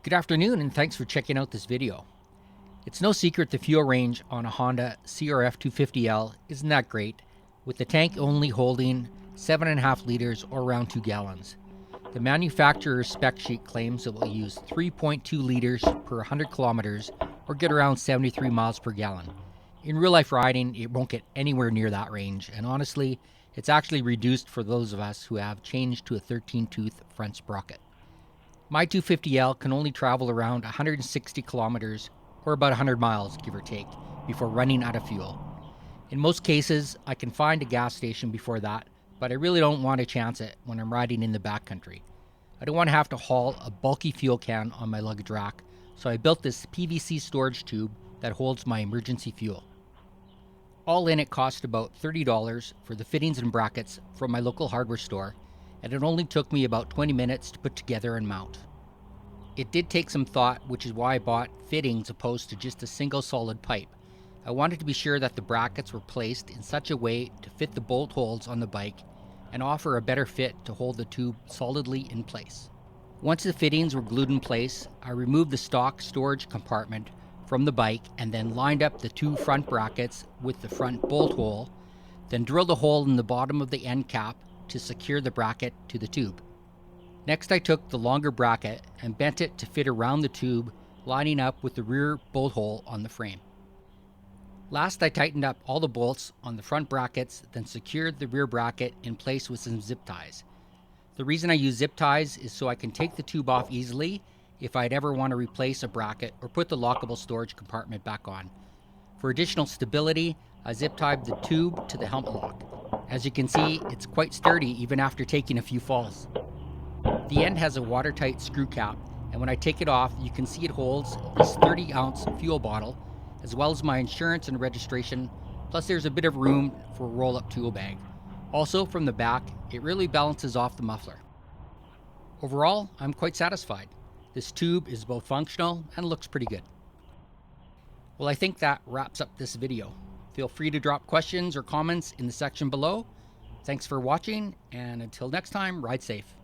Good afternoon and thanks for checking out this video. It's no secret the fuel range on a Honda CRF250L isn't that great, with the tank only holding 7.5 liters or around 2 gallons. The manufacturer's spec sheet claims it will use 3.2 liters per 100 kilometers or get around 73 miles per gallon. In real life riding, it won't get anywhere near that range, and honestly, it's actually reduced for those of us who have changed to a 13-tooth front sprocket. My 250L can only travel around 160 kilometers or about 100 miles, give or take, before running out of fuel. In most cases, I can find a gas station before that, but I really don't want to chance it when I'm riding in the backcountry. I don't want to have to haul a bulky fuel can on my luggage rack, so I built this PVC storage tube that holds my emergency fuel. All in, it cost about $30 for the fittings and brackets from my local hardware store, and it only took me about 20 minutes to put together and mount. It did take some thought, which is why I bought fittings opposed to just a single solid pipe. I wanted to be sure that the brackets were placed in such a way to fit the bolt holes on the bike and offer a better fit to hold the tube solidly in place. Once the fittings were glued in place, I removed the stock storage compartment from the bike and then lined up the two front brackets with the front bolt hole, then drilled a hole in the bottom of the end cap to secure the bracket to the tube. Next, I took the longer bracket and bent it to fit around the tube, lining up with the rear bolt hole on the frame. Last, I tightened up all the bolts on the front brackets, then secured the rear bracket in place with some zip ties. The reason I use zip ties is so I can take the tube off easily if I'd ever want to replace a bracket or put the lockable storage compartment back on. For additional stability, I zip tied the tube to the helmet lock. As you can see, it's quite sturdy even after taking a few falls. The end has a watertight screw cap, and when I take it off, you can see it holds this 30-ounce fuel bottle, as well as my insurance and registration, plus there's a bit of room for a roll-up tool bag. Also, from the back, it really balances off the muffler. Overall, I'm quite satisfied. This tube is both functional and looks pretty good. Well, I think that wraps up this video. Feel free to drop questions or comments in the section below. Thanks for watching, and until next time, ride safe.